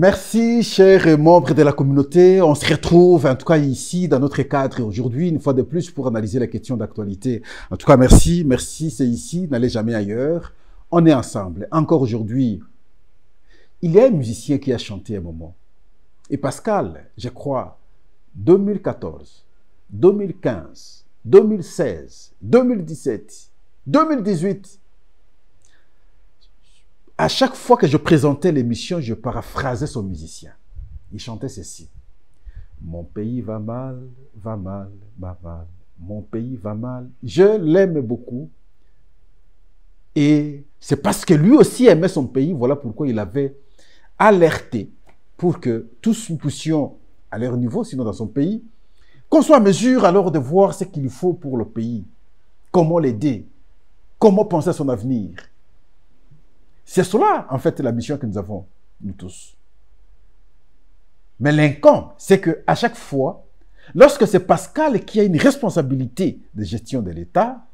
Merci, chers membres de la communauté. On se retrouve, en tout cas ici, dans notre cadre aujourd'hui, une fois de plus, pour analyser la question d'actualité. En tout cas, merci, c'est ici, n'allez jamais ailleurs. On est ensemble. Encore aujourd'hui, il y a un musicien qui a chanté un moment. Et Pascal, je crois, 2014, 2015, 2016, 2017, 2018, à chaque fois que je présentais l'émission, je paraphrasais son musicien. Il chantait ceci. Mon pays va mal, va mal, va mal. Mon pays va mal. Je l'aime beaucoup. Et c'est parce que lui aussi aimait son pays. Voilà pourquoi il avait alerté pour que tous nous puissions, à leur niveau, sinon dans son pays, qu'on soit en mesure alors de voir ce qu'il faut pour le pays. Comment l'aider. Comment penser à son avenir. C'est cela, en fait, la mission que nous avons, nous tous. Mais l'incombe, c'est qu'à chaque fois, lorsque c'est Pascal qui a une responsabilité de gestion de l'État,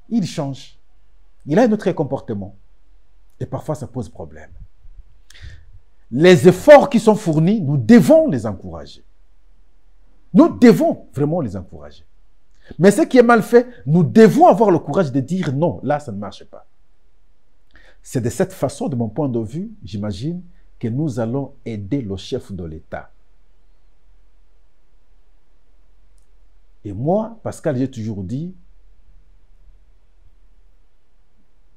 il change. Il a un autre comportement. Et parfois, ça pose problème. Les efforts qui sont fournis, nous devons les encourager. Nous devons vraiment les encourager. Mais ce qui est mal fait, nous devons avoir le courage de dire non, là, ça ne marche pas. C'est de cette façon, de mon point de vue, j'imagine, que nous allons aider le chef de l'État. Et moi, Pascal, j'ai toujours dit,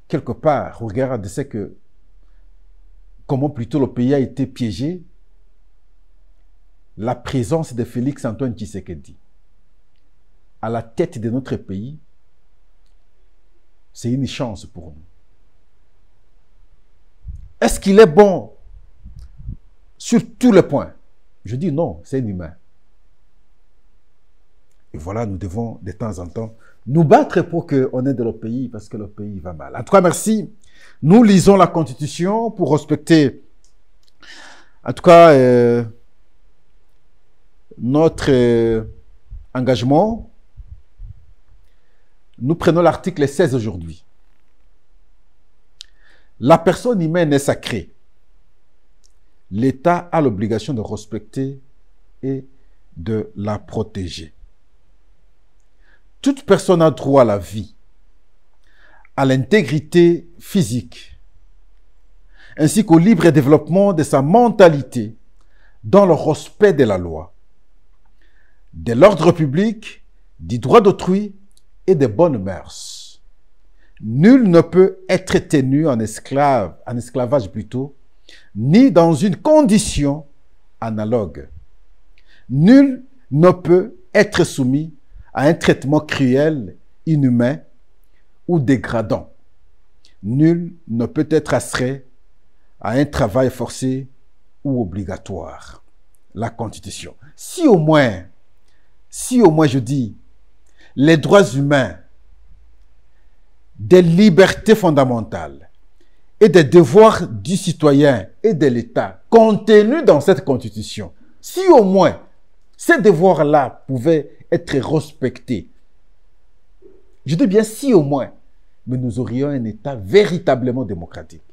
quelque part, regarde, c'est que comment plutôt le pays a été piégé, la présence de Félix-Antoine Tshisekedi à la tête de notre pays, c'est une chance pour nous. Est-ce qu'il est bon sur tous les points? Je dis non, c'est un humain. Et voilà, nous devons de temps en temps nous battre pour qu'on aide le pays, parce que le pays va mal. En tout cas, merci. Nous lisons la Constitution pour respecter, en tout cas, notre engagement. Nous prenons l'article 16 aujourd'hui. La personne humaine est sacrée. L'État a l'obligation de respecter et de la protéger. Toute personne a droit à la vie, à l'intégrité physique, ainsi qu'au libre développement de sa mentalité dans le respect de la loi, de l'ordre public, du droit d'autrui et des bonnes mœurs. Nul ne peut être tenu en esclavage plutôt, ni dans une condition analogue. Nul ne peut être soumis à un traitement cruel, inhumain ou dégradant. Nul ne peut être astreint à un travail forcé ou obligatoire. La Constitution. Si au moins je dis, les droits humains, des libertés fondamentales et des devoirs du citoyen et de l'État contenus dans cette Constitution, si au moins ces devoirs-là pouvaient être respectés, je dis bien si au moins, mais nous aurions un État véritablement démocratique.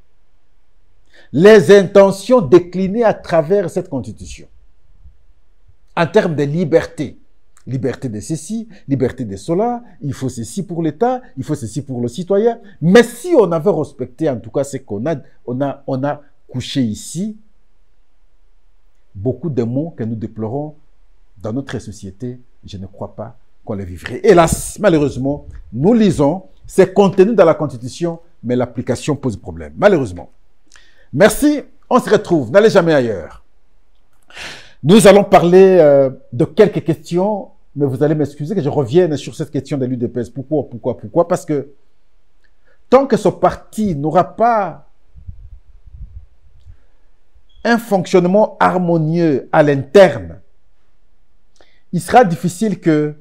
Les intentions déclinées à travers cette Constitution, en termes de liberté, liberté de ceci, liberté de cela, il faut ceci pour l'État, il faut ceci pour le citoyen. Mais si on avait respecté en tout cas ce qu'on a, on a couché ici, beaucoup de mots que nous déplorons dans notre société, je ne crois pas qu'on les vivrait. Hélas, malheureusement, nous lisons, c'est contenu dans la Constitution, mais l'application pose problème, malheureusement. Merci, on se retrouve, n'allez jamais ailleurs. Nous allons parler de quelques questions, mais vous allez m'excuser que je revienne sur cette question de l'UDPS. Pourquoi? Parce que tant que ce parti n'aura pas un fonctionnement harmonieux à l'interne, il sera difficile que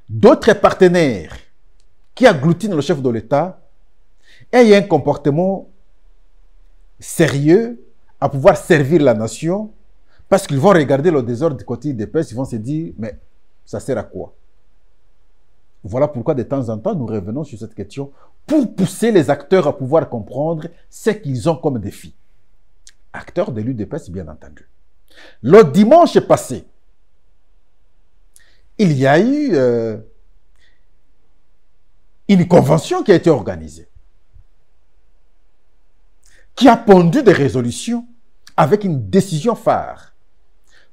d'autres partenaires qui agglutinent le chef de l'État aient un comportement sérieux à pouvoir servir la nation. Parce qu'ils vont regarder le désordre du côté des peuples, ils vont se dire, mais ça sert à quoi? Voilà pourquoi de temps en temps, nous revenons sur cette question pour pousser les acteurs à pouvoir comprendre ce qu'ils ont comme défi. acteur de l'UDPS, bien entendu. Le dimanche passé, il y a eu une convention qui a été organisée, qui a pondu des résolutions avec une décision phare.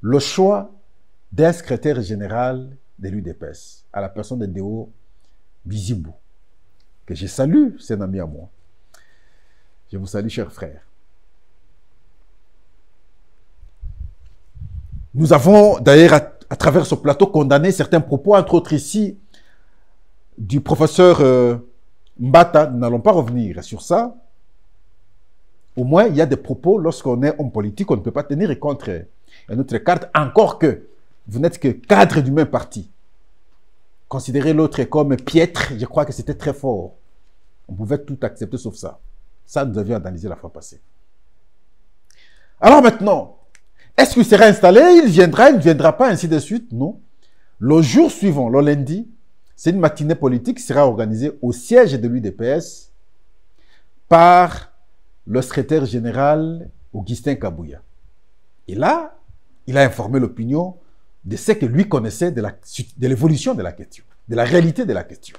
Le choix d'un secrétaire général de l'UDPS, à la personne de Deo Bizibou, que je salue, c'est un ami à moi. Je vous salue, chers frères. Nous avons d'ailleurs, à travers ce plateau, condamné certains propos, entre autres ici, du professeur Mbata. Nous n'allons pas revenir sur ça. Au moins, il y a des propos, lorsqu'on est homme politique, on ne peut pas tenir contre une autre carte, encore que vous n'êtes que cadre du même parti. Considérer l'autre comme piètre, je crois que c'était très fort. On pouvait tout accepter sauf ça. Ça, nous avions analysé la fois passée. Alors maintenant, est-ce qu'il sera installé? Il viendra, il ne viendra pas, ainsi de suite? Non. Le jour suivant, le lundi, c'est une matinée politique qui sera organisée au siège de l'UDPS par le secrétaire général Augustin Kabouya. Et là, il a informé l'opinion de ce que lui connaissait de l'évolution de la question, de la réalité de la question.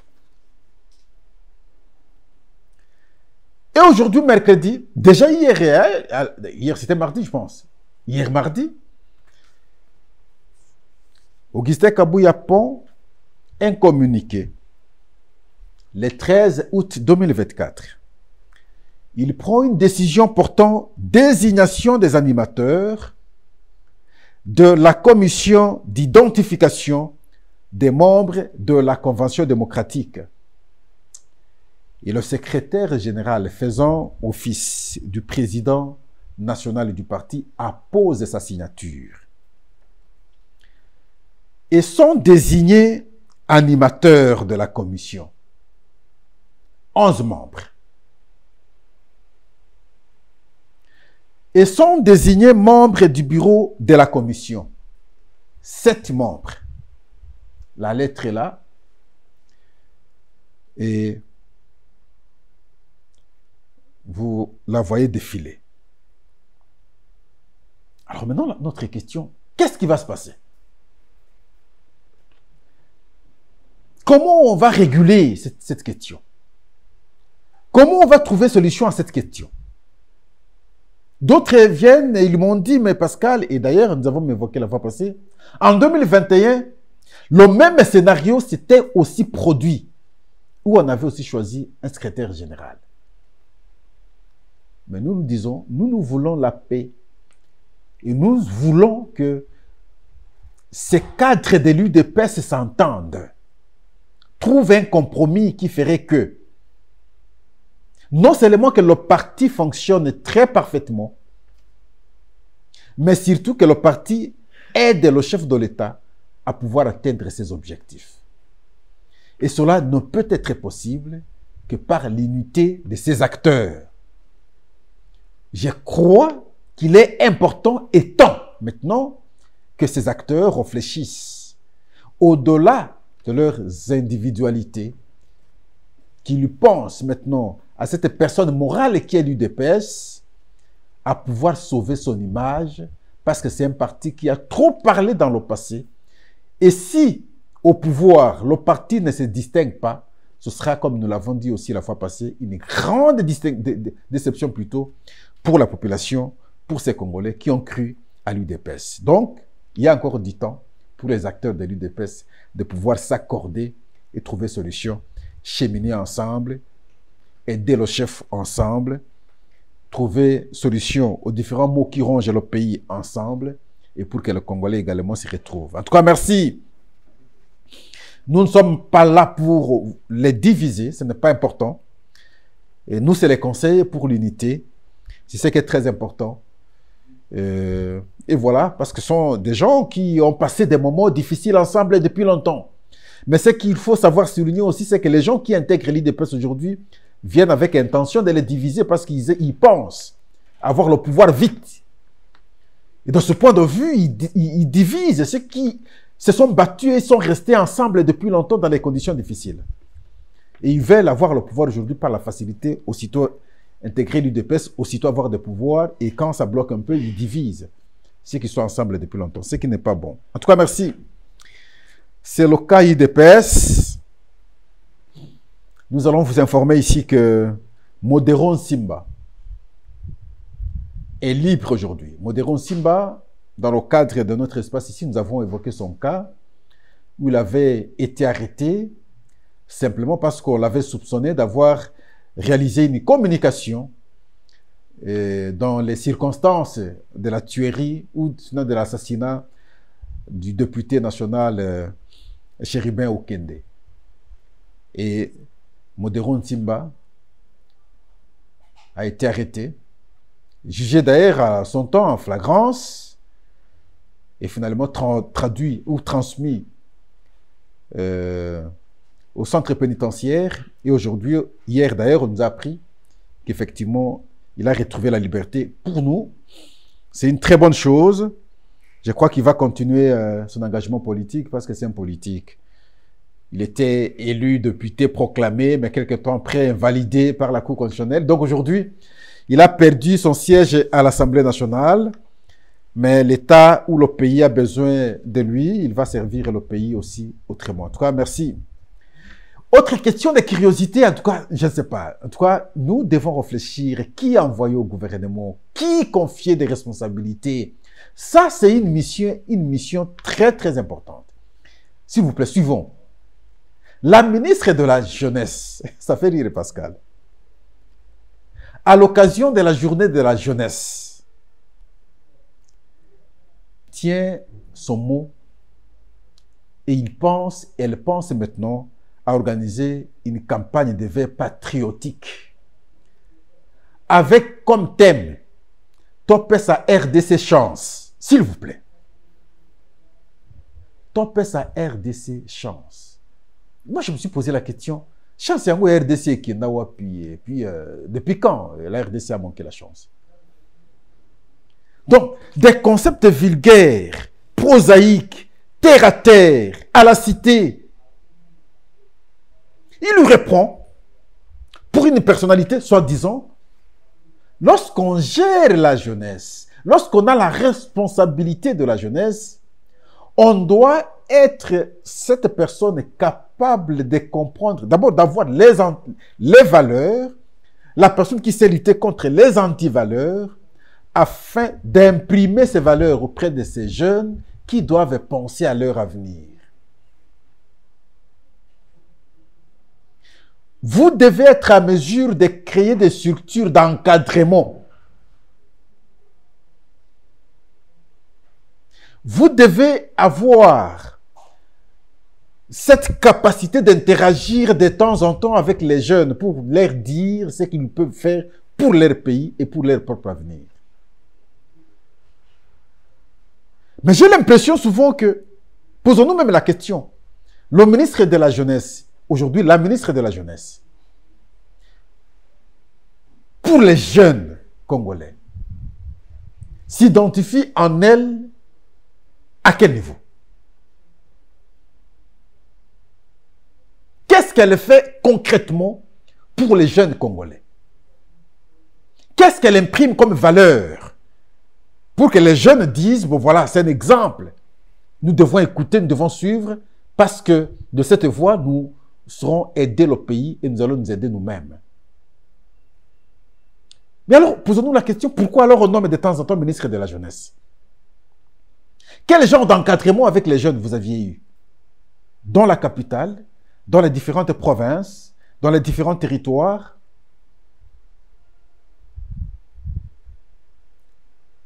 Et aujourd'hui, mercredi, déjà hier c'était mardi, je pense. Hier mardi, Augustin Kabouya pond un communiqué le 13 août 2024. Il prend une décision portant désignation des animateurs de la commission d'identification des membres de la Convention démocratique. Et le secrétaire général faisant office du président national du parti appose sa signature. Et sont désignés animateurs de la commission. 11 membres. Et sont désignés membres du bureau de la commission. 7 membres. La lettre est là. Et vous la voyez défiler. Alors maintenant, notre question, qu'est-ce qui va se passer? Comment on va réguler cette question? Comment on va trouver solution à cette question? D'autres viennent et ils m'ont dit, mais Pascal, et d'ailleurs nous avons évoqué la fois passée, en 2021, le même scénario s'était aussi produit, où on avait aussi choisi un secrétaire général. Mais nous disons, nous voulons la paix. Et nous voulons que ces cadres de l'UDPS s'entendent, trouvent un compromis qui ferait que, non seulement que le parti fonctionne très parfaitement, mais surtout que le parti aide le chef de l'État à pouvoir atteindre ses objectifs. Et cela ne peut être possible que par l'unité de ses acteurs. Je crois qu'il est important et temps maintenant que ces acteurs réfléchissent au-delà de leurs individualités, qu'ils pensent maintenant à cette personne morale qui est l'UDPS, à pouvoir sauver son image, parce que c'est un parti qui a trop parlé dans le passé. Et si, au pouvoir, le parti ne se distingue pas, ce sera, comme nous l'avons dit aussi la fois passée, une grande déception plutôt pour la population, pour ces Congolais qui ont cru à l'UDPS. Donc, il y a encore du temps pour les acteurs de l'UDPS de pouvoir s'accorder et trouver solution, cheminer ensemble, aider le chef ensemble, trouver solution aux différents maux qui rongent le pays ensemble et pour que les Congolais également s'y retrouvent. En tout cas, merci. Nous ne sommes pas là pour les diviser, ce n'est pas important. Et nous, c'est les conseils pour l'unité. C'est ce qui est très important. Et voilà, parce que ce sont des gens qui ont passé des moments difficiles ensemble depuis longtemps. Mais ce qu'il faut savoir souligner aussi, c'est que les gens qui intègrent l'UDPS aujourd'hui viennent avec intention de les diviser parce qu'ils pensent avoir le pouvoir vite. Et de ce point de vue, ils divisent ceux qui se sont battus et sont restés ensemble depuis longtemps dans des conditions difficiles. Et ils veulent avoir le pouvoir aujourd'hui par la facilité, aussitôt intégrer l'UDPS, aussitôt avoir des pouvoirs, et quand ça bloque un peu, ils divisent ceux qui sont ensemble depuis longtemps, ce qui n'est pas bon. En tout cas, merci. C'est le cas UDPS. Nous allons vous informer ici que Modéron Simba est libre aujourd'hui. Modéron Simba, dans le cadre de notre espace ici, nous avons évoqué son cas où il avait été arrêté simplement parce qu'on l'avait soupçonné d'avoir réalisé une communication dans les circonstances de la tuerie ou sinon de l'assassinat du député national Chérubin Okende. Et Modéron Simba a été arrêté, jugé d'ailleurs à son temps en flagrance et finalement traduit ou transmis au centre pénitentiaire. Et aujourd'hui, hier d'ailleurs, on nous a appris qu'effectivement, il a retrouvé la liberté. Pour nous, c'est une très bonne chose. Je crois qu'il va continuer son engagement politique parce que c'est un politique. Il était élu, député, proclamé, mais quelque temps après, invalidé par la Cour constitutionnelle. Donc aujourd'hui, il a perdu son siège à l'Assemblée nationale, mais l'État ou le pays a besoin de lui, il va servir le pays aussi autrement. En tout cas, merci. Autre question de curiosité, en tout cas, je ne sais pas. En tout cas, nous devons réfléchir. Qui a envoyé au gouvernement? Qui confier des responsabilités? Ça, c'est une mission très, très importante. S'il vous plaît, suivons. La ministre de la Jeunesse, ça fait rire Pascal, à l'occasion de la journée de la jeunesse, tient son mot et elle pense maintenant à organiser une campagne de veille patriotique avec comme thème Topé sa RDC chance, s'il vous plaît. Topé sa RDC chance. Moi, je me suis posé la question, chance yango RDC qui n'a pas pu, et puis depuis quand la RDC a manqué la chance? Donc, des concepts vulgaires, prosaïques, terre à terre, à la cité. Il lui répond, pour une personnalité, soi-disant, lorsqu'on gère la jeunesse, lorsqu'on a la responsabilité de la jeunesse, on doit être cette personne capable de comprendre, d'abord d'avoir les valeurs, la personne qui sait lutter contre les antivaleurs, afin d'imprimer ces valeurs auprès de ces jeunes qui doivent penser à leur avenir. Vous devez être à mesure de créer des structures d'encadrement. Vous devez avoir cette capacité d'interagir de temps en temps avec les jeunes pour leur dire ce qu'ils peuvent faire pour leur pays et pour leur propre avenir. Mais j'ai l'impression souvent que, posons-nous même la question, le ministre de la Jeunesse, aujourd'hui la ministre de la Jeunesse, pour les jeunes Congolais, s'identifie en elle à quel niveau? Qu'est-ce qu'elle fait concrètement pour les jeunes Congolais? Qu'est-ce qu'elle imprime comme valeur pour que les jeunes disent, bon voilà, c'est un exemple. Nous devons écouter, nous devons suivre, parce que de cette voie, nous serons aider le pays et nous allons nous aider nous-mêmes. Mais alors, posons-nous la question, pourquoi alors on nomme de temps en temps ministre de la Jeunesse? Quel genre d'encadrement avec les jeunes vous aviez eu? Dans la capitale, dans les différentes provinces, dans les différents territoires?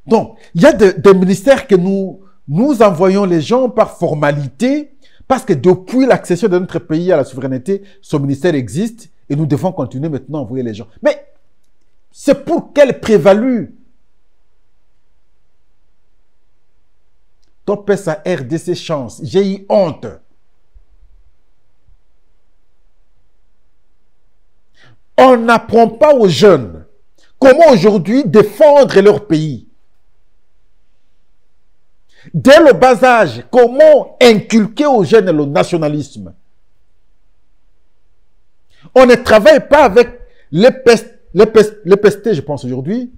Donc, il y a des ministères que nous envoyons les gens par formalité, parce que depuis l'accession de notre pays à la souveraineté, ce ministère existe et nous devons continuer maintenant à envoyer les gens. Mais c'est pour quelle prévalue? Topé sa RDC chance. J'ai eu honte. On n'apprend pas aux jeunes comment aujourd'hui défendre leur pays. Dès le bas âge, comment inculquer aux jeunes le nationalisme. On ne travaille pas avec les les PST, je pense aujourd'hui,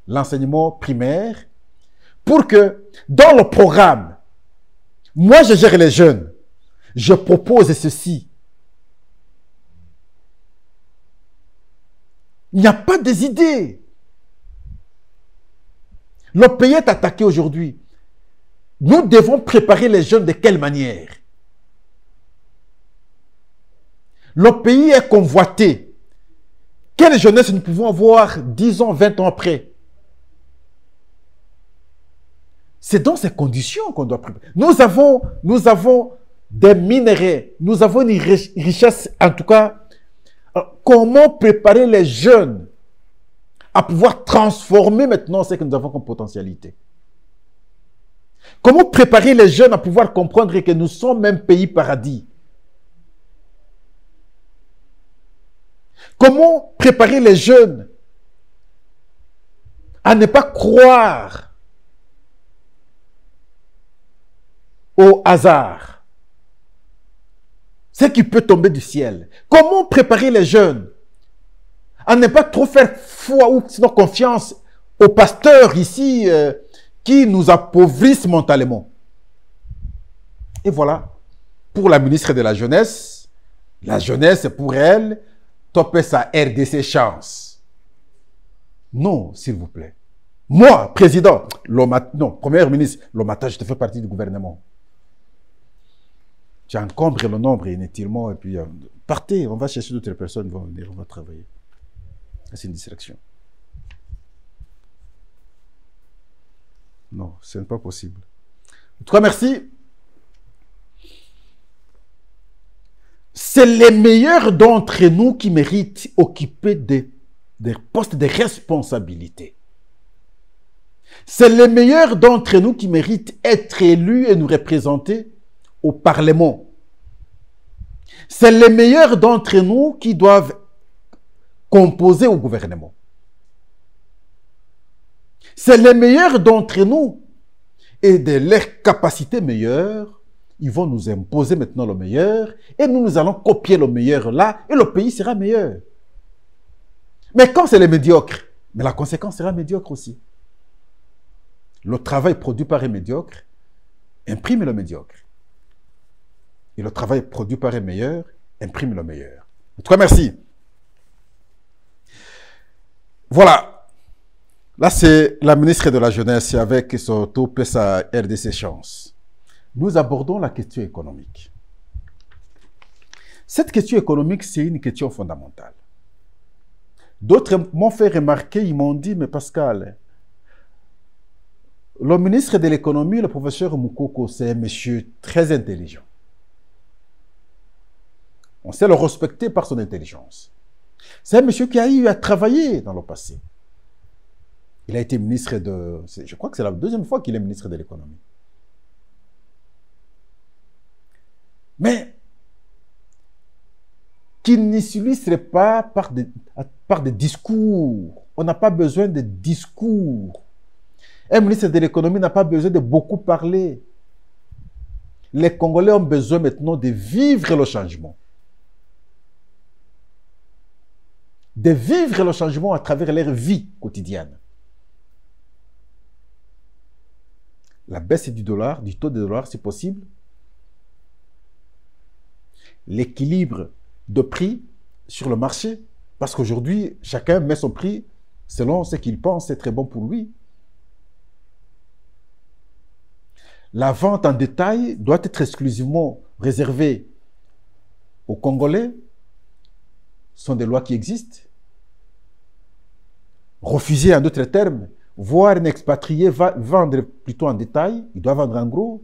l'enseignement primaire, pour que dans le programme, moi je gère les jeunes, je propose ceci. Il n'y a pas des idées. Le pays est attaqué aujourd'hui. Nous devons préparer les jeunes de quelle manière? Le pays est convoité. Quelle jeunesse nous pouvons avoir 10 ans, 20 ans après? C'est dans ces conditions qu'on doit préparer. Nous avons des minerais, nous avons une richesse, en tout cas. Comment préparer les jeunes à pouvoir transformer maintenant ce que nous avons comme potentialité? Comment préparer les jeunes à pouvoir comprendre que nous sommes un pays paradis? Comment préparer les jeunes à ne pas croire au hasard, ce qui peut tomber du ciel? Comment préparer les jeunes à ne pas trop faire foi ou sinon confiance aux pasteurs ici qui nous appauvrissent mentalement? Et voilà, pour la ministre de la Jeunesse, pour elle, topper sa RDC chance. Non, s'il vous plaît. Moi, président, non, premier ministre, le matin, je te fais partie du gouvernement. Tu encombres le nombre inutilement et puis partez, on va chercher d'autres personnes, vont venir, on va travailler. C'est une distraction. Non, ce n'est pas possible. En tout cas, merci. C'est les meilleurs d'entre nous qui méritent occuper des postes de responsabilité. C'est les meilleurs d'entre nous qui méritent être élus et nous représenter au Parlement. C'est les meilleurs d'entre nous qui doivent composer au gouvernement. C'est les meilleurs d'entre nous et de leurs capacités meilleures, ils vont nous imposer maintenant le meilleur et nous allons copier le meilleur là et le pays sera meilleur. Mais quand c'est les médiocres, mais la conséquence sera médiocre aussi. Le travail produit par un médiocre imprime le médiocre. Et le travail produit par un meilleur imprime le meilleur. En tout cas, merci. Voilà. Là, c'est la ministre de la Jeunesse avec son taux sa RDC chance. Nous abordons la question économique. Cette question économique, c'est une question fondamentale. D'autres m'ont fait remarquer, ils m'ont dit, mais Pascal, le ministre de l'économie, le professeur Moukoko, c'est un monsieur très intelligent. On sait le respecter par son intelligence. C'est un monsieur qui a eu à travailler dans le passé. Il a été ministre de... Je crois que c'est la deuxième fois qu'il est ministre de l'économie. Mais qu'il ne s'illustre pas par des discours. On n'a pas besoin de discours. Un ministre de l'économie n'a pas besoin de beaucoup parler. Les Congolais ont besoin maintenant de vivre le changement. De vivre le changement à travers leur vie quotidienne. La baisse du dollar, du taux de dollar, c'est possible. L'équilibre de prix sur le marché, parce qu'aujourd'hui, chacun met son prix selon ce qu'il pense est très bon pour lui. La vente en détail doit être exclusivement réservée aux Congolais. Ce sont des lois qui existent. Refuser, en d'autres termes, voir un expatrié vendre plutôt en détail, il doit vendre en gros.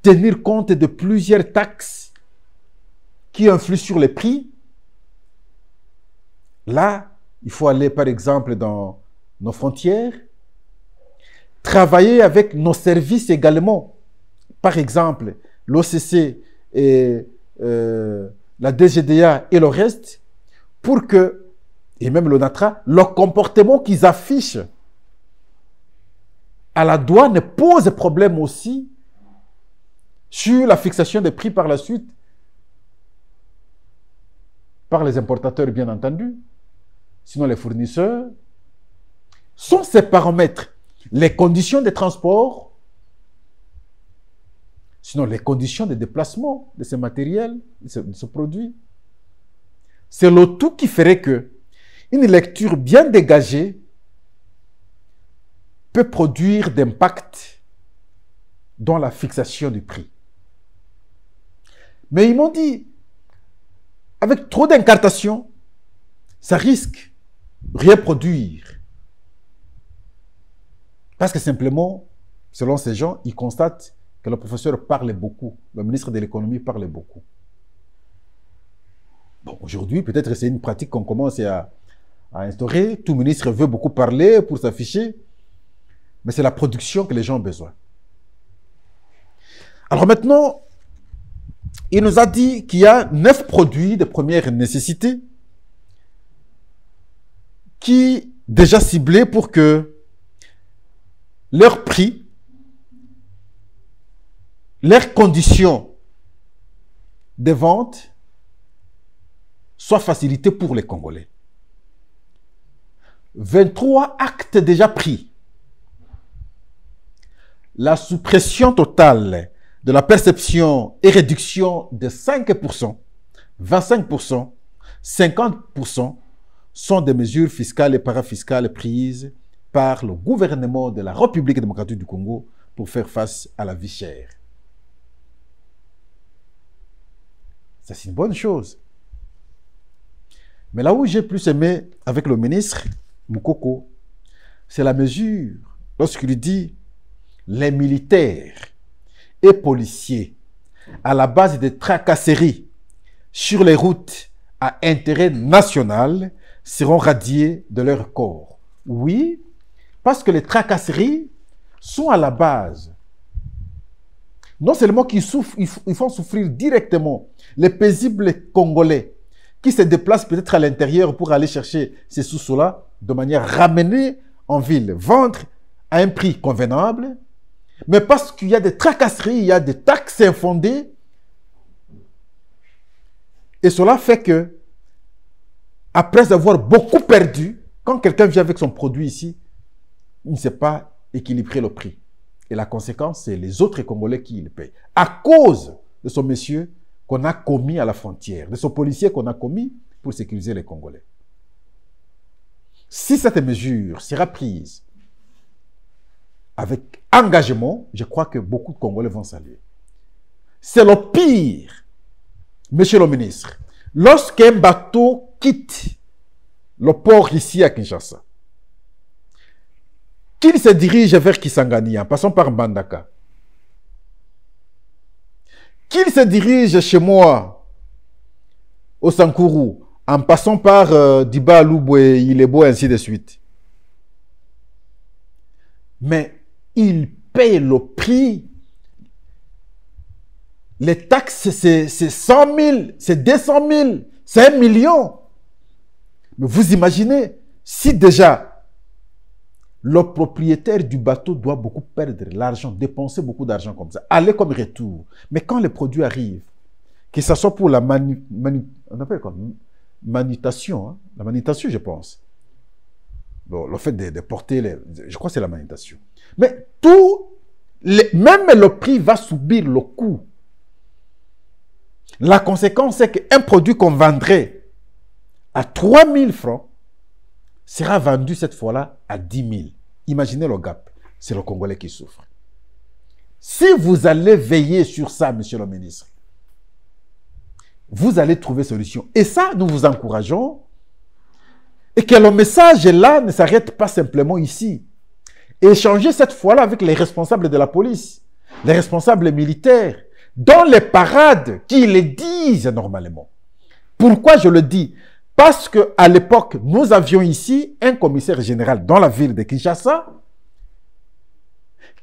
Tenir compte de plusieurs taxes qui influent sur les prix. Là, il faut aller par exemple dans nos frontières, travailler avec nos services également. Par exemple, l'OCC et la DGDA et le reste, pour que, et même l'ONATRA, le comportement qu'ils affichent à la douane pose problème aussi sur la fixation des prix par la suite. par les importateurs bien entendu, sinon les fournisseurs, sont ces paramètres, les conditions de transport, sinon les conditions de déplacement de ces matériels, de ce produit. C'est le tout qui ferait que une lecture bien dégagée peut produire d'impact dans la fixation du prix. Mais ils m'ont dit, avec trop d'incartation, ça risque de rien produire. Parce que simplement, selon ces gens, ils constatent que le professeur parle beaucoup, le ministre de l'économie parle beaucoup. Bon, aujourd'hui, peut-être c'est une pratique qu'on commence à instaurer. Tout ministre veut beaucoup parler pour s'afficher, mais c'est la production que les gens ont besoin. Alors maintenant, il nous a dit qu'il y a 9 produits de première nécessité qui déjà ciblés pour que leur prix, leurs conditions de vente soient facilitées pour les Congolais. 23 actes déjà pris. La suppression totale de la perception et réduction de 5%, 25%, 50% sont des mesures fiscales et parafiscales prises par le gouvernement de la République démocratique du Congo pour faire face à la vie chère. Ça, c'est une bonne chose. Mais là où j'ai plus aimé avec le ministre Moukoko, c'est la mesure lorsqu'il dit les militaires et policiers à la base des tracasseries sur les routes à intérêt national seront radiés de leur corps. Oui, parce que les tracasseries sont à la base. Non seulement qu'ils souffrent, ils font souffrir directement les paisibles Congolais qui se déplacent peut-être à l'intérieur pour aller chercher ces sous-sols-là de manière ramenée en ville, vendre à un prix convenable, mais parce qu'il y a des tracasseries, il y a des taxes infondées, et cela fait que, après avoir beaucoup perdu, quand quelqu'un vient avec son produit ici, il ne sait pas équilibrer le prix. Et la conséquence, c'est les autres Congolais qui le payent. À cause de ce monsieur qu'on a commis à la frontière, de ce policier qu'on a commis pour sécuriser les Congolais. Si cette mesure sera prise avec engagement, je crois que beaucoup de Congolais vont saluer. C'est le pire, monsieur le ministre. Lorsqu'un bateau quitte le port ici à Kinshasa, qu'il se dirige vers Kisangani en passant par Mbandaka, qu'il se dirige chez moi au Sankourou en passant par Diba, Louboué, Ilebo, ainsi de suite. Mais il paye le prix. Les taxes, c'est 100 000, c'est 200 000, c'est 1 million. Mais vous imaginez, si déjà le propriétaire du bateau doit beaucoup perdre l'argent, dépenser beaucoup d'argent comme ça, aller comme retour. Mais quand les produits arrivent, que ce soit pour la on appelle quoi, manutention, hein? La manutention, je pense. Bon, le fait de porter, je crois que c'est la manutention. Mais même le prix va subir le coût. La conséquence, c'est qu'un produit qu'on vendrait à 3 000 francs sera vendu cette fois-là à 10 000. Imaginez le gap. C'est le Congolais qui souffre. Si vous allez veiller sur ça, monsieur le ministre, vous allez trouver solution. Et ça, nous vous encourageons. Et que le message là ne s'arrête pas simplement ici. Échanger cette fois-là avec les responsables de la police, les responsables militaires, dans les parades qui les disent normalement. Pourquoi je le dis? Parce qu'à l'époque, nous avions ici un commissaire général dans la ville de Kinshasa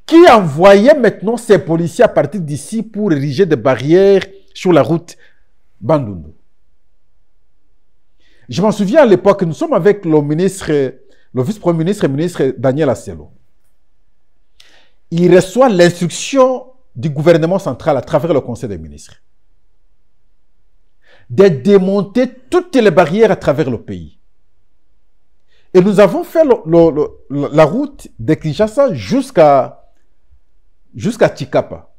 qui envoyait maintenant ses policiers à partir d'ici pour ériger des barrières sur la route Bandundu. Je m'en souviens à l'époque, nous sommes avec le ministre, le vice-premier ministre et ministre Daniel Asselo. Il reçoit l'instruction du gouvernement central à travers le conseil des ministres de démonter toutes les barrières à travers le pays. Et nous avons fait la route de Kinshasa jusqu'à Chikapa.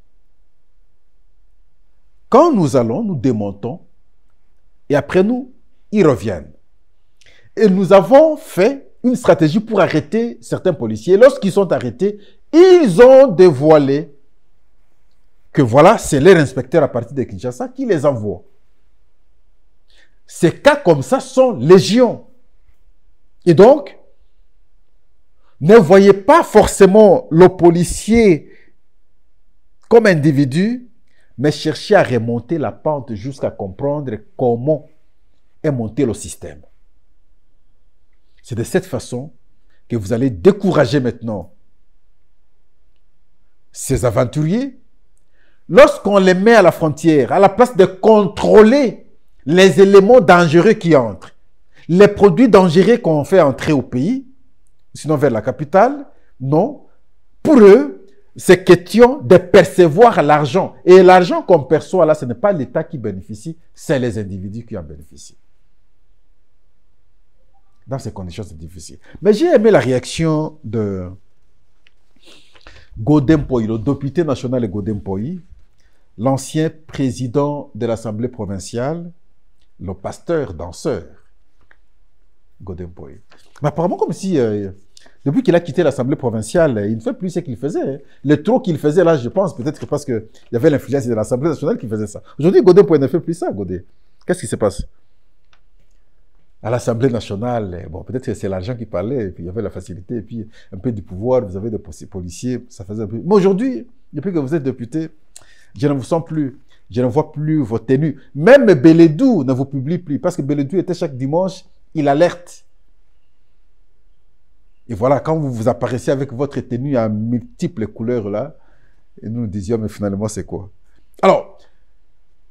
Quand nous allons, nous démontons, et après nous, ils reviennent. Et nous avons fait une stratégie pour arrêter certains policiers. Lorsqu'ils sont arrêtés, ils ont dévoilé que voilà, c'est leur inspecteur à partir de Kinshasa qui les envoie. Ces cas comme ça sont légion. Et donc, ne voyez pas forcément le policier comme individu, mais cherchez à remonter la pente jusqu'à comprendre comment est monté le système. C'est de cette façon que vous allez décourager maintenant ces aventuriers. Lorsqu'on les met à la frontière, à la place de contrôler les éléments dangereux qui entrent, les produits dangereux qu'on fait entrer au pays, sinon vers la capitale, non. Pour eux, c'est question de percevoir l'argent. Et l'argent qu'on perçoit là, ce n'est pas l'État qui bénéficie, c'est les individus qui en bénéficient. Dans ces conditions, c'est difficile. Mais j'ai aimé la réaction de Godem Poyi, le député national de Godem Poyi, l'ancien président de l'Assemblée provinciale, le pasteur danseur Godem Poyi. Mais apparemment, comme si, depuis qu'il a quitté l'Assemblée provinciale, il ne fait plus ce qu'il faisait. Le trop qu'il faisait là, je pense, peut-être parce qu'il y avait l'influence de l'Assemblée nationale qui faisait ça. Aujourd'hui, Godem Poyi ne fait plus ça, Godem. Qu'est-ce qui se passe? À l'Assemblée nationale, bon, peut-être que c'est l'argent qui parlait, et puis il y avait la facilité, et puis un peu du pouvoir, vous avez des policiers, ça faisait un peu... Mais aujourd'hui, depuis que vous êtes député, je ne vous sens plus, je ne vois plus vos tenues. Même Beledou ne vous publie plus, parce que Beledou était chaque dimanche, il alerte. Et voilà, quand vous vous apparaissez avec votre tenue à multiples couleurs là, et nous nous disions, mais finalement, c'est quoi? Alors,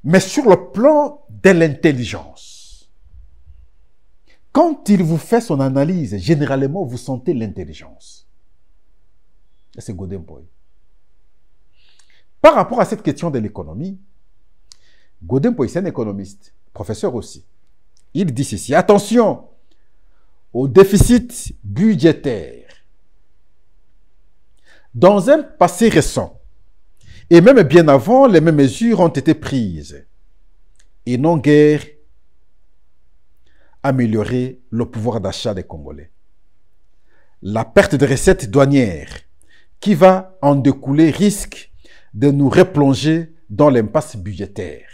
mais sur le plan de l'intelligence, quand il vous fait son analyse, généralement, vous sentez l'intelligence. Et c'est Godem Poyi. Par rapport à cette question de l'économie, Godem Poyi, c'est un économiste, professeur aussi. Il dit ceci, attention au déficit budgétaire. Dans un passé récent, et même bien avant, les mêmes mesures ont été prises et non guère améliorer le pouvoir d'achat des Congolais. La perte de recettes douanières qui va en découler risque de nous replonger dans l'impasse budgétaire.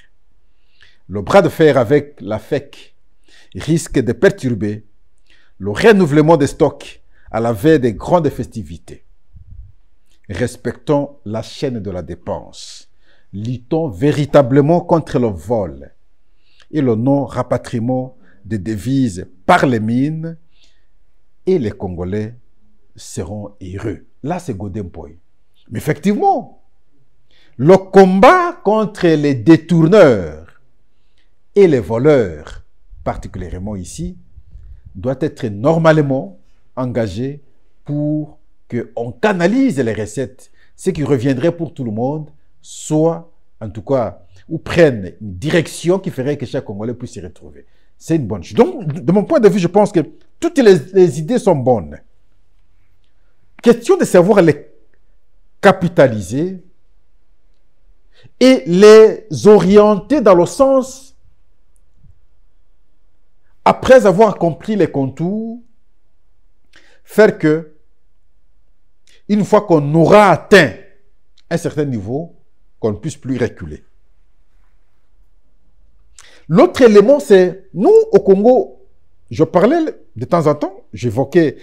Le bras de fer avec la FEC risque de perturber le renouvellement des stocks à la veille des grandes festivités. Respectons la chaîne de la dépense. Luttons véritablement contre le vol et le non-rapatriement des devises par les mines et les Congolais seront heureux. Là, c'est Godem Poyi. Mais effectivement, le combat contre les détourneurs et les voleurs, particulièrement ici, doit être normalement engagé pour qu'on canalise les recettes, ce qui reviendrait pour tout le monde, soit, en tout cas, ou prennent une direction qui ferait que chaque Congolais puisse s'y retrouver. C'est une bonne chose. Donc, de mon point de vue, je pense que toutes les idées sont bonnes. Question de savoir les capitaliser et les orienter dans le sens, après avoir compris les contours, faire que, une fois qu'on aura atteint un certain niveau, qu'on ne puisse plus reculer. L'autre élément, c'est, nous, au Congo, je parlais de temps en temps, j'évoquais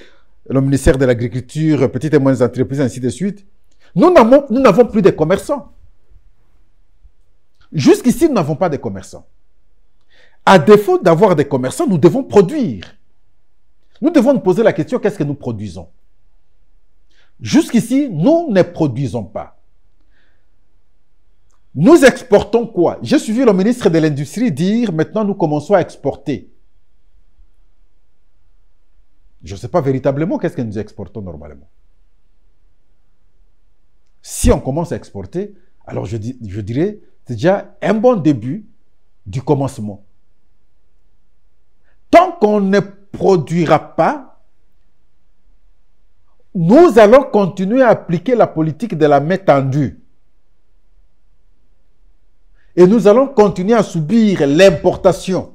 le ministère de l'Agriculture, petites et moyennes entreprises, ainsi de suite. Nous n'avons plus de commerçants. Jusqu'ici, nous n'avons pas de commerçants. À défaut d'avoir des commerçants, nous devons produire. Nous devons nous poser la question, qu'est-ce que nous produisons? Jusqu'ici, nous ne produisons pas. Nous exportons quoi? J'ai suivi le ministre de l'Industrie dire, maintenant nous commençons à exporter. Je ne sais pas véritablement qu'est-ce que nous exportons normalement. Si on commence à exporter, alors je dirais, c'est déjà un bon début du commencement. qu'on ne produira pas, nous allons continuer à appliquer la politique de la main tendue. Et nous allons continuer à subir l'importation.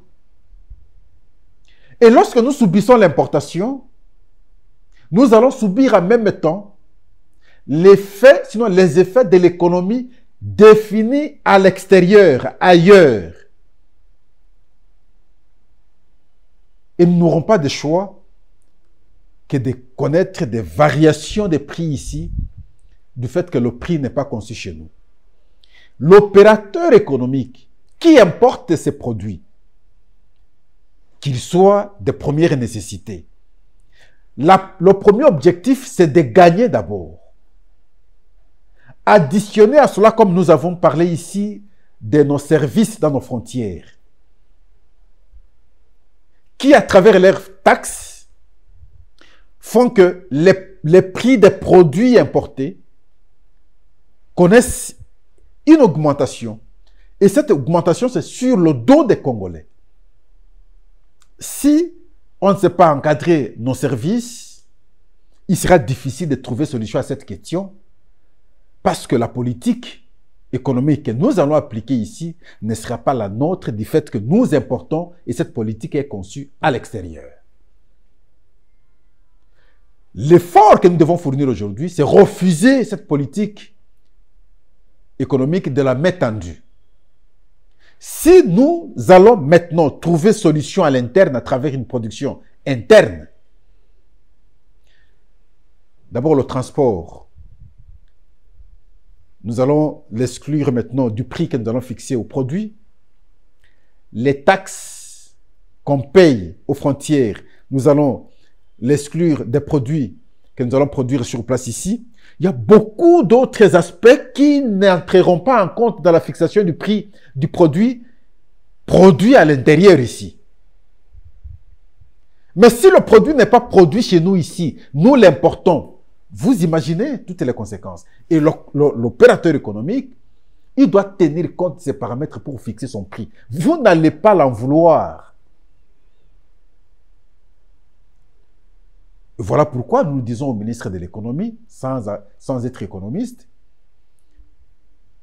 Et lorsque nous subissons l'importation, nous allons subir en même temps les effets de l'économie définis à l'extérieur, ailleurs. Et nous n'aurons pas de choix que de connaître des variations des prix ici, du fait que le prix n'est pas conçu chez nous. L'opérateur économique qui importe ces produits, qu'ils soient de première nécessité, le premier objectif, c'est de gagner d'abord. Additionner à cela, comme nous avons parlé ici, de nos services dans nos frontières, qui, à travers leurs taxes, font que les prix des produits importés connaissent une augmentation. Et cette augmentation, c'est sur le dos des Congolais. Si on ne sait pas encadrer nos services, il sera difficile de trouver solution à cette question parce que la politique économique que nous allons appliquer ici ne sera pas la nôtre du fait que nous importons et cette politique est conçue à l'extérieur. L'effort que nous devons fournir aujourd'hui, c'est refuser cette politique économique de la main tendue. Si nous allons maintenant trouver solution à l'interne à travers une production interne, d'abord le transport, nous allons l'exclure maintenant du prix que nous allons fixer aux produits. Les taxes qu'on paye aux frontières, nous allons l'exclure des produits que nous allons produire sur place ici. Il y a beaucoup d'autres aspects qui n'entreront pas en compte dans la fixation du prix du produit à l'intérieur ici. Mais si le produit n'est pas produit chez nous ici, nous l'importons, vous imaginez toutes les conséquences. Et l'opérateur économique, il doit tenir compte de ces paramètres pour fixer son prix. Vous n'allez pas l'en vouloir. Voilà pourquoi nous disons au ministre de l'économie, sans être économiste,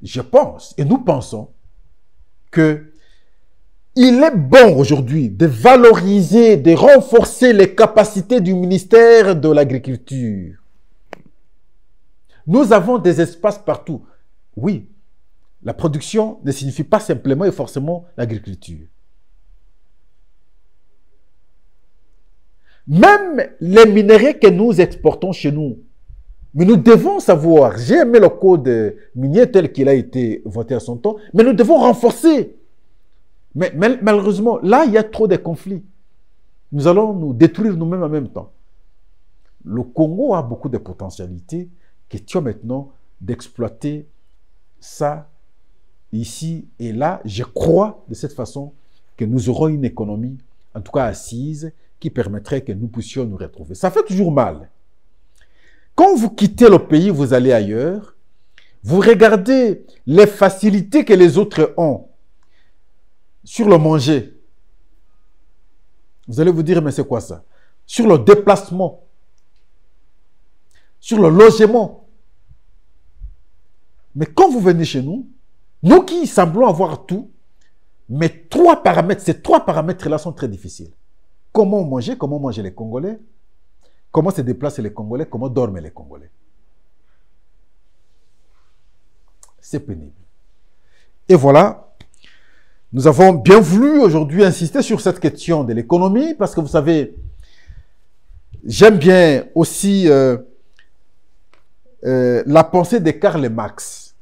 je pense, et nous pensons, que il est bon aujourd'hui de valoriser, de renforcer les capacités du ministère de l'Agriculture. Nous avons des espaces partout. Oui, la production ne signifie pas simplement et forcément l'agriculture. Même les minéraux que nous exportons chez nous, mais nous devons savoir, j'ai aimé le code minier tel qu'il a été voté à son temps, mais nous devons renforcer. Mais malheureusement, là, il y a trop de conflits. Nous allons nous détruire nous-mêmes en même temps. Le Congo a beaucoup de potentialités. Question maintenant d'exploiter ça ici et là. Je crois de cette façon que nous aurons une économie, en tout cas assise, qui permettrait que nous puissions nous retrouver. Ça fait toujours mal. Quand vous quittez le pays, vous allez ailleurs, vous regardez les facilités que les autres ont sur le manger. Vous allez vous dire, mais c'est quoi ça? Sur le déplacement, sur le logement. Mais quand vous venez chez nous, nous qui semblons avoir tout, mais ces trois paramètres-là sont très difficiles. Comment manger les Congolais, comment se déplacent les Congolais, comment dorment les Congolais. C'est pénible. Et voilà, nous avons bien voulu aujourd'hui insister sur cette question de l'économie, parce que vous savez, j'aime bien aussi la pensée de Karl Marx.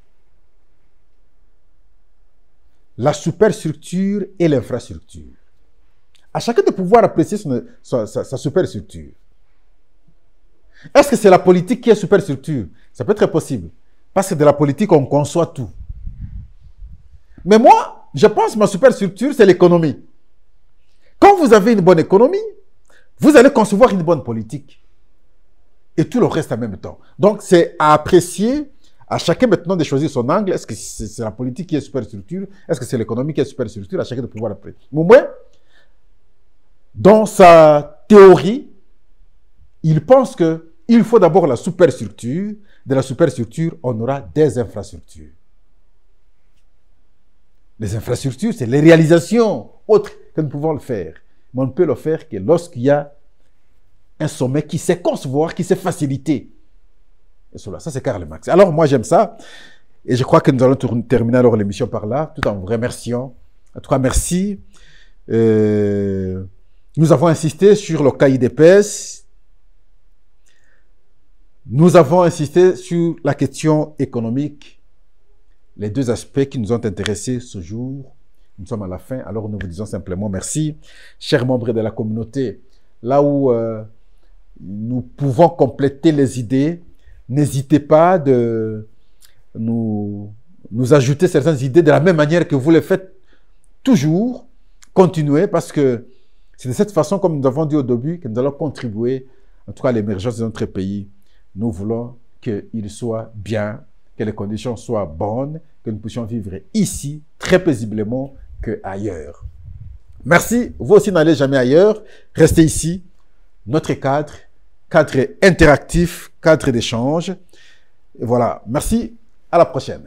La superstructure et l'infrastructure. À chacun de pouvoir apprécier sa superstructure. Est-ce que c'est la politique qui est superstructure? Ça peut être possible. Parce que de la politique, on conçoit tout. Mais moi, je pense que ma superstructure, c'est l'économie. Quand vous avez une bonne économie, vous allez concevoir une bonne politique. Et tout le reste en même temps. Donc, c'est à apprécier, à chacun maintenant de choisir son angle. Est-ce que c'est la politique qui est superstructure? Est-ce que c'est l'économie qui est superstructure? À chacun de pouvoir apprécier. Mais moi, Dans sa théorie, il pense qu'il faut d'abord la superstructure. De la superstructure, on aura des infrastructures. Les infrastructures, c'est les réalisations autres que nous pouvons le faire. Mais on ne peut le faire que lorsqu'il y a un sommet qui sait concevoir, qui sait faciliter. Et cela, ça c'est Karl Marx. Alors moi j'aime ça. Et je crois que nous allons terminer alors l'émission par là, tout en vous remerciant. En tout cas, merci. Nous avons insisté sur le cahier d'épaisse. Nous avons insisté sur la question économique. Les deux aspects qui nous ont intéressés ce jour. Nous sommes à la fin, alors nous vous disons simplement merci. Chers membres de la communauté, là où nous pouvons compléter les idées, n'hésitez pas de nous ajouter certaines idées de la même manière que vous le faites toujours. Continuez parce que c'est de cette façon, comme nous avons dit au début, que nous allons contribuer, en tout cas à l'émergence de notre pays. Nous voulons qu'il soit bien, que les conditions soient bonnes, que nous puissions vivre ici très paisiblement qu'ailleurs. Merci. Vous aussi n'allez jamais ailleurs. Restez ici. Notre cadre interactif, cadre d'échange. Et voilà. Merci. À la prochaine.